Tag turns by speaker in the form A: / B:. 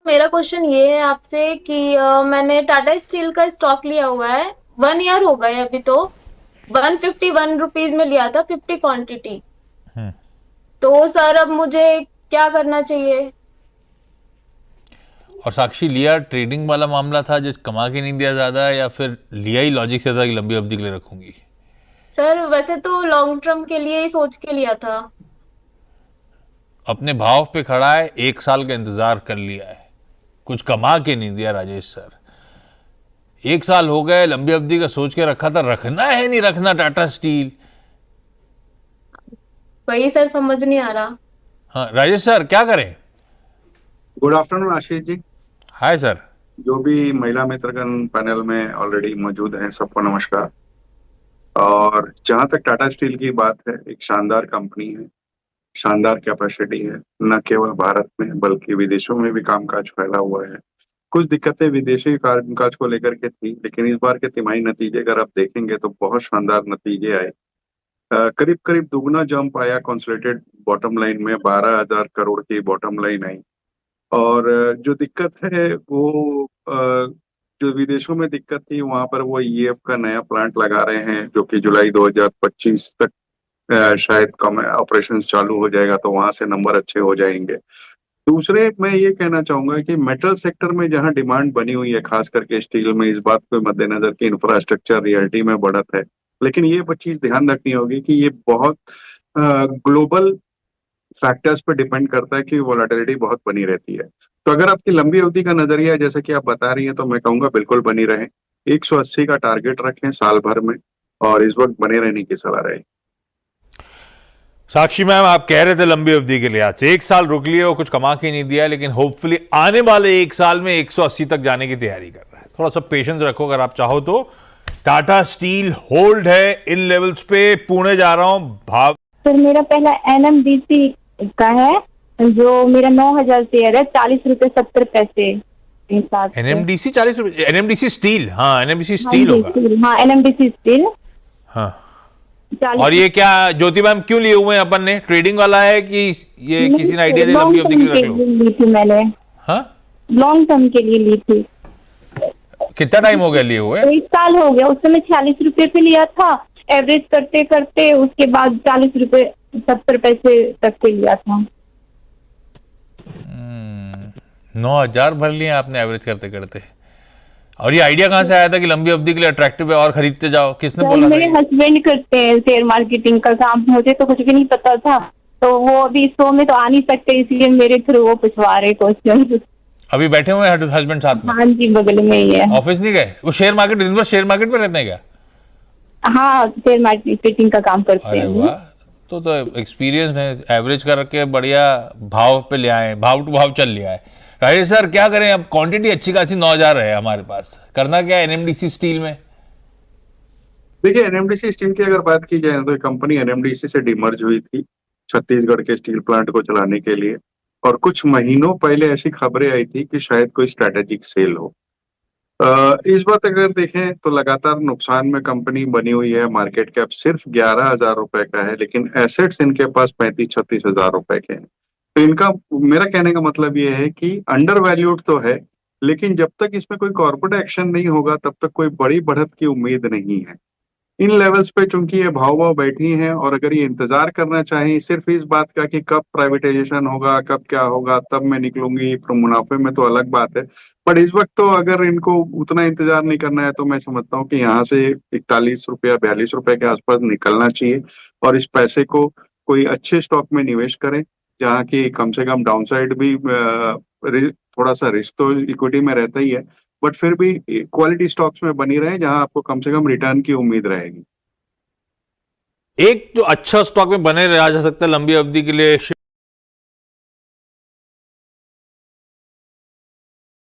A: मेरा क्वेश्चन ये है आपसे कि मैंने टाटा स्टील का स्टॉक लिया हुआ है। 1 ईयर हो गए अभी तो। 151 रुपीज में लिया था 50 क्वांटिटी। तो सर अब मुझे क्या करना चाहिए?
B: और साक्षी, लिया ट्रेडिंग वाला मामला था जो कमा के नहीं दिया ज्यादा, या फिर लिया ही लॉजिक से था कि लंबी अवधि के लिए रखूंगी?
A: सर वैसे तो लॉन्ग टर्म के लिए ही सोच के लिया था।
B: अपने भाव पे खड़ा है, 1 साल का इंतजार कर लिया है, कुछ कमा के नहीं दिया राजेश सर। 1 साल हो गए, लंबी अवधि का सोच के रखा था, रखना है नहीं रखना टाटा स्टील?
A: वही सर समझ नहीं आ रहा।
B: हाँ राजेश सर, क्या करें?
C: Good afternoon Ashish ji.
B: Hi sir.
C: जो भी महिला मित्रगण पैनल में ऑलरेडी मौजूद हैं, सबको नमस्कार। और जहां तक टाटा स्टील की बात है, एक शानदार कंपनी है, शानदार कैपेसिटी है। न केवल भारत में बल्कि विदेशों में भी कामकाज फैला हुआ है। कुछ दिक्कतें विदेशी कामकाज को लेकर के थी, लेकिन इस बार के तिमाही नतीजे अगर आप देखेंगे तो बहुत शानदार नतीजे आए। करीब करीब दुगना जंप आया कंसोलिडेटेड बॉटम लाइन में, 12,000 करोड़ की बॉटम लाइन आई। और जो दिक्कत है वो जो विदेशों में दिक्कत थी वहां पर वो ईएफ का नया प्लांट लगा रहे हैं, जो कि जुलाई 2025 तक शायद कम ऑपरेशन चालू हो जाएगा, तो वहां से नंबर अच्छे हो जाएंगे। दूसरे मैं ये कहना चाहूंगा कि मेटल सेक्टर में जहां डिमांड बनी हुई है, खास करके स्टील में, इस बात को मद्देनजर कि इंफ्रास्ट्रक्चर रियलिटी में बढ़त है। लेकिन ये चीज ध्यान रखनी होगी कि ये बहुत ग्लोबल फैक्टर्स पे डिपेंड करता है कि वोलेटिलिटी बहुत बनी रहती है। तो अगर आपकी लंबी अवधि का नजरिया है, जैसे कि आप बता रही हैं, तो मैं कहूंगा बिल्कुल बनी रहे। 180 का टारगेट रखें साल भर में, और इस वक्त बने रहने की सलाह रहे।
B: साक्षी मैम, आप कह रहे थे लंबी अवधि के लिए, आज से 1 साल रुक लिए और कुछ कमा के नहीं दिया, लेकिन होपफुली आने वाले 1 साल में 180 तक जाने की तैयारी कर रहा है। थोड़ा सा पेशेंस रखो अगर आप चाहो तो। टाटा स्टील होल्ड है इन लेवल्स पे। पुणे जा रहा हूं भाव।
D: सर मेरा पहला एनएमडीसी का है, जो मेरा 9,000 शेयर है, 40 रुपए 70 पैसे के हिसाब से।
B: एनएमडीसी 40 रुपए? NMDC steel? हाँ, एनएमडीसी
D: हाँ
B: स्टील
D: जी
B: होगा।
D: स्टील, हाँ एनएमडीसी स्टील
B: हाँ। और
D: 40।
B: ये क्या ज्योति मैम क्यों लिए हुए हैं अपन ने? ट्रेडिंग वाला है कि ये किसी ने आइडिया दिया लंबी
D: लॉन्ग
B: अवधि
D: टर्म
B: के लिए
D: के
B: रख लो?
D: लिए ली थी मैंने।
B: हाँ,
D: लॉन्ग टर्म के लिए ली थी।
B: कितना टाइम हो गया लिए हुए?
D: 1 साल हो गया। उस समय 40 रुपए पे लिया था, एवरेज करते करते उसके बाद 40 रुपए 70 पैसे तक के लिया था।
B: 9,000 भर लिए आपने एवरेज करते करते। और ये आइडिया कहाँ से आया था कि लंबी अवधि के लिए अट्रैक्टिव है और खरीदते जाओ? किसने
D: सर
B: बोला था
D: मेरे
B: ये?
D: हस्बैंड करते हैं शेयर मार्केटिंग का काम, मुझे तो कुछ भी नहीं पता था। तो वो अभी शो में तो आ नहीं सकते, इसलिए मेरे थ्रू वो पूछवा रहे क्वेश्चन।
B: अभी बैठे हुए हैं हस्बैंड साथ में?
D: हाँ जी, बगल में ही है।
B: ऑफिस नहीं गए? वो शेयर मार्केट, दिन भर शेयर मार्केट में रहते हैं क्या?
D: हाँ, शेयर मार्केटिंग का काम करते
B: अरे
D: हैं।
B: वाह, तो एक्सपीरियंस है। एवरेज करके बढ़िया भाव पे ले आए, भाव टू भाव चल लिया है। राजेश सर क्या करें? अब क्वांटिटी अच्छी खासी 9,000 है हमारे पास, करना क्या है एनएमडीसी स्टील में?
C: देखिए, एनएमडीसी स्टील की अगर बात की जाए तो ये कंपनी एनएमडीसी से डिमर्ज हुई थी छत्तीसगढ़ के स्टील प्लांट को चलाने के लिए। और कुछ महीनों पहले ऐसी खबरें आई थी कि शायद कोई स्ट्रेटेजिक सेल हो। इस बात अगर देखें तो लगातार नुकसान में कंपनी बनी हुई है। मार्केट कैप सिर्फ 11,000 रुपए का है, लेकिन एसेट्स इनके पास 35-36 हजार रुपए के हैं। तो इनका, मेरा कहने का मतलब ये है कि अंडर वैल्यूड तो है, लेकिन जब तक इसमें कोई कॉर्पोरेट एक्शन नहीं होगा तब तक कोई बड़ी बढ़त की उम्मीद नहीं है। इन लेवल्स पे चूंकि ये भाव भाव बैठी हैं, और अगर ये इंतजार करना चाहें सिर्फ इस बात का कि कब प्राइवेटाइजेशन होगा, कब क्या होगा, तब मैं निकलूंगी फिर मुनाफे में, तो अलग बात है। पर इस वक्त तो अगर इनको उतना इंतजार नहीं करना है तो मैं समझता हूँ कि यहाँ से 41 रुपया 42 रुपए के आसपास निकलना चाहिए, और इस पैसे को कोई अच्छे स्टॉक में निवेश करें, जहाँ की कम से कम डाउनसाइड भी थोड़ा सा रिस्क तो इक्विटी में रहता ही है, बट फिर भी क्वालिटी स्टॉक्स में बनी रहे जहां आपको कम से कम रिटर्न की उम्मीद रहेगी।
B: एक जो अच्छा स्टॉक में बने रहा जा सकता है लंबी अवधि के लिए,